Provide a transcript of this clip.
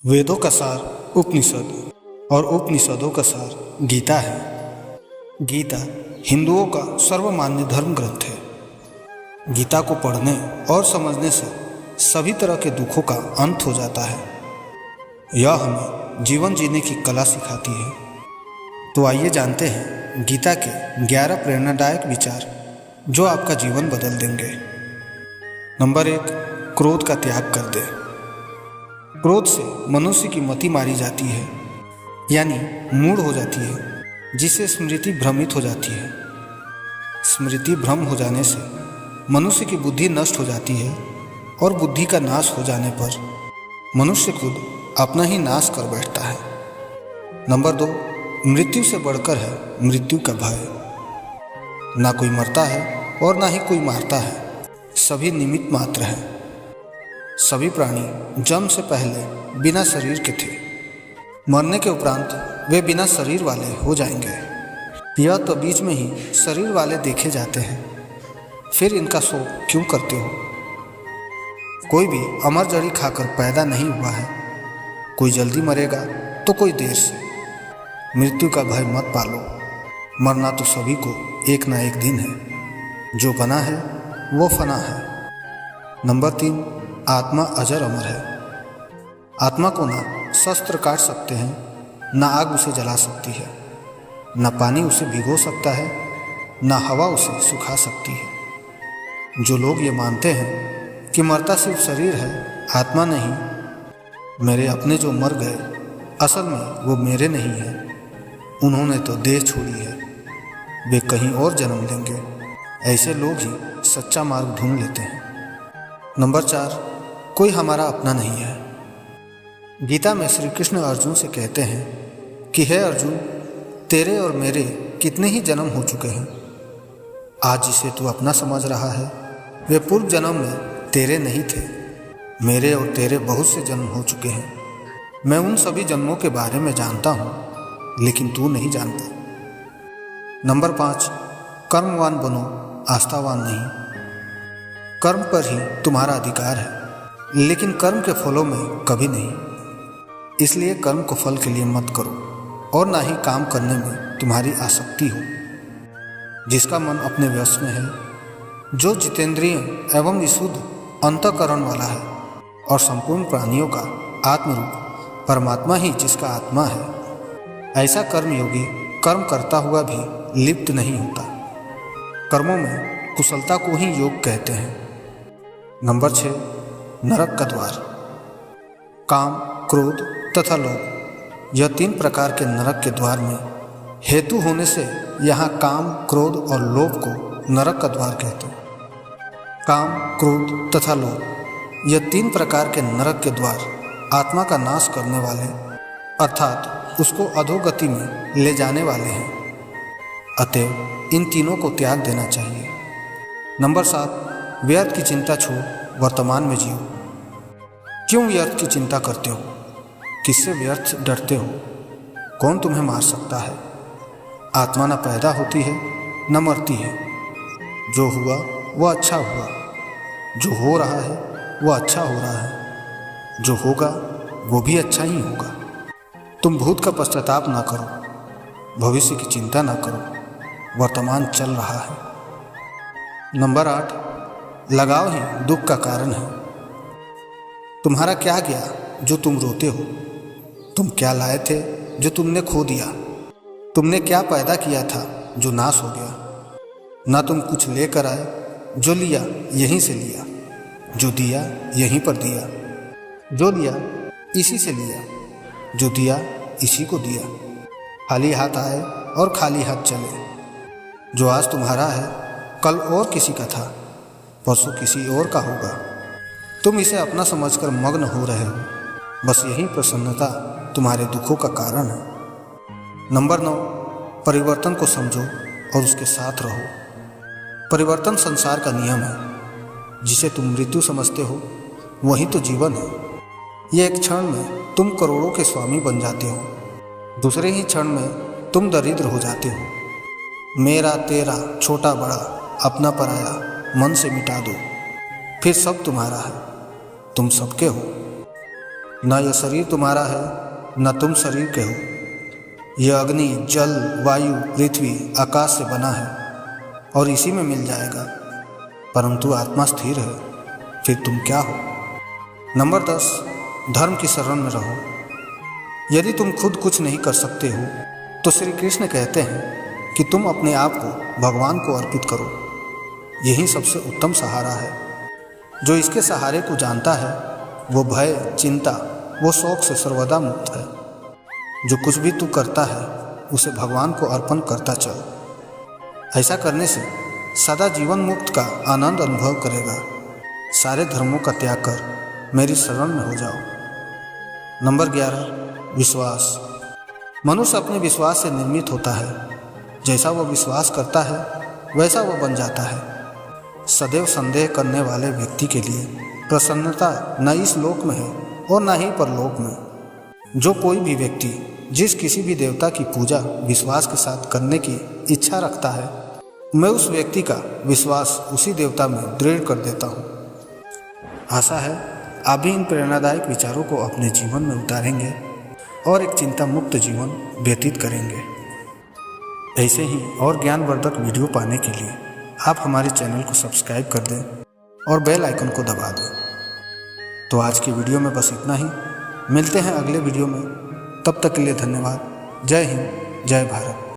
वेदों का सार उपनिषद और उपनिषदों का सार गीता है। गीता हिंदुओं का सर्वमान्य धर्म ग्रंथ है। गीता को पढ़ने और समझने से सभी तरह के दुखों का अंत हो जाता है। यह हमें जीवन जीने की कला सिखाती है। तो आइए जानते हैं गीता के 11 प्रेरणादायक विचार जो आपका जीवन बदल देंगे। नंबर 1, क्रोध का त्याग कर दे। क्रोध से मनुष्य की मति मारी जाती है, यानी मूढ़ हो जाती है, जिससे स्मृति भ्रमित हो जाती है। स्मृति भ्रम हो जाने से मनुष्य की बुद्धि नष्ट हो जाती है और बुद्धि का नाश हो जाने पर मनुष्य खुद अपना ही नाश कर बैठता है। नंबर 2, मृत्यु से बढ़कर है मृत्यु का भय। ना कोई मरता है और ना ही कोई मारता है, सभी निमित्त मात्र हैं। सभी प्राणी जन्म से पहले बिना शरीर के थे, मरने के उपरांत वे बिना शरीर वाले हो जाएंगे। यह तो बीच में ही शरीर वाले देखे जाते हैं, फिर इनका शोक क्यों करते हो? कोई भी अमर जड़ी खाकर पैदा नहीं हुआ है। कोई जल्दी मरेगा तो कोई देर से। मृत्यु का भय मत पालो, मरना तो सभी को एक ना एक दिन है। जो बना है वो फना है। नंबर 3, आत्मा अजर अमर है। आत्मा को ना शस्त्र काट सकते हैं, ना आग उसे जला सकती है, ना पानी उसे भिगो सकता है, ना हवा उसे सुखा सकती है। जो लोग ये मानते हैं कि मरता सिर्फ शरीर है, आत्मा नहीं, मेरे अपने जो मर गए असल में वो मेरे नहीं है, उन्होंने तो देह छोड़ी है, वे कहीं और जन्म लेंगे, ऐसे लोग ही सच्चा मार्ग ढूंढ लेते हैं। नंबर 4, कोई हमारा अपना नहीं है। गीता में श्री कृष्ण अर्जुन से कहते हैं कि हे अर्जुन, तेरे और मेरे कितने ही जन्म हो चुके हैं। आज जिसे तू अपना समझ रहा है वे पूर्व जन्म में तेरे नहीं थे। मेरे और तेरे बहुत से जन्म हो चुके हैं। मैं उन सभी जन्मों के बारे में जानता हूँ, लेकिन तू नहीं जानता। नंबर 5, कर्मवान बनो, आस्थावान नहीं। कर्म पर ही तुम्हारा अधिकार है, लेकिन कर्म के फलों में कभी नहीं। इसलिए कर्म को फल के लिए मत करो और ना ही काम करने में तुम्हारी आसक्ति हो। जिसका मन अपने वश में है, जो जितेंद्रिय एवं विशुद्ध अंतःकरण वाला है और संपूर्ण प्राणियों का आत्मरूप परमात्मा ही जिसका आत्मा है, ऐसा कर्मयोगी कर्म करता हुआ भी लिप्त नहीं होता। कर्मों में कुशलता को ही योग कहते हैं। नंबर 6, नरक का द्वार। काम, क्रोध तथा लोभ, यह 3 प्रकार के नरक के द्वार में हेतु होने से यहाँ काम, क्रोध और लोभ को नरक का द्वार कहते हैं। काम, क्रोध तथा लोभ, यह 3 प्रकार के नरक के द्वार आत्मा का नाश करने वाले, अर्थात उसको अधोगति में ले जाने वाले हैं। अतएव इन तीनों को त्याग देना चाहिए। नंबर 7, व्यर्थ की चिंता छोड़ वर्तमान में जियो। क्यों व्यर्थ की चिंता करते हो? किससे व्यर्थ डरते हो? कौन तुम्हें मार सकता है? आत्मा न पैदा होती है न मरती है। जो हुआ वह अच्छा हुआ, जो हो रहा है वह अच्छा हो रहा है, जो होगा वो भी अच्छा ही होगा। तुम भूत का पश्चाताप ना करो, भविष्य की चिंता ना करो, वर्तमान चल रहा है। नंबर 8, लगाव ही दुख का कारण है। तुम्हारा क्या गया जो तुम रोते हो? तुम क्या लाए थे जो तुमने खो दिया? तुमने क्या पैदा किया था जो नाश हो गया? ना तुम कुछ लेकर आए, जो लिया यहीं से लिया, जो दिया यहीं पर दिया, जो लिया इसी से लिया, जो दिया इसी को दिया। खाली हाथ आए और खाली हाथ चले। जो आज तुम्हारा है कल और किसी का था, परसों किसी और का होगा। तुम इसे अपना समझकर मग्न हो रहे हो, बस यही प्रसन्नता तुम्हारे दुखों का कारण है। नंबर 9, परिवर्तन को समझो और उसके साथ रहो। परिवर्तन संसार का नियम है। जिसे तुम मृत्यु समझते हो वही तो जीवन है। यह एक क्षण में तुम करोड़ों के स्वामी बन जाते हो, दूसरे ही क्षण में तुम दरिद्र हो जाते हो। मेरा तेरा छोटा बड़ा अपना पराया मन से मिटा दो, फिर सब तुम्हारा है, तुम सबके हो। न यह शरीर तुम्हारा है न तुम शरीर के हो। यह अग्नि, जल, वायु, पृथ्वी, आकाश से बना है और इसी में मिल जाएगा, परंतु आत्मा स्थिर है। फिर तुम क्या हो? नंबर 10, धर्म की शरण में रहो। यदि तुम खुद कुछ नहीं कर सकते हो तो श्री कृष्ण कहते हैं कि तुम अपने आप को भगवान को अर्पित करो। यही सबसे उत्तम सहारा है। जो इसके सहारे को जानता है वो भय, चिंता, वो शौक से सर्वदा मुक्त है। जो कुछ भी तू करता है उसे भगवान को अर्पण करता चल। ऐसा करने से सदा जीवन मुक्त का आनंद अनुभव करेगा। सारे धर्मों का त्याग कर मेरी शरण में हो जाओ। नंबर 11, विश्वास। मनुष्य अपने विश्वास से निर्मित होता है। जैसा वह विश्वास करता है वैसा वह बन जाता है। सदैव संदेह करने वाले व्यक्ति के लिए प्रसन्नता न इस लोक में है और न ही परलोक में। जो कोई भी व्यक्ति जिस किसी भी देवता की पूजा विश्वास के साथ करने की इच्छा रखता है, मैं उस व्यक्ति का विश्वास उसी देवता में दृढ़ कर देता हूँ। आशा है आप भी इन प्रेरणादायक विचारों को अपने जीवन में उतारेंगे और एक चिंता मुक्त जीवन व्यतीत करेंगे। ऐसे ही और ज्ञानवर्धक वीडियो पाने के लिए आप हमारे चैनल को सब्सक्राइब कर दें और बेल आइकन को दबा दें। तो आज की वीडियो में बस इतना ही। मिलते हैं अगले वीडियो में। तब तक के लिए धन्यवाद। जय हिंद, जय भारत।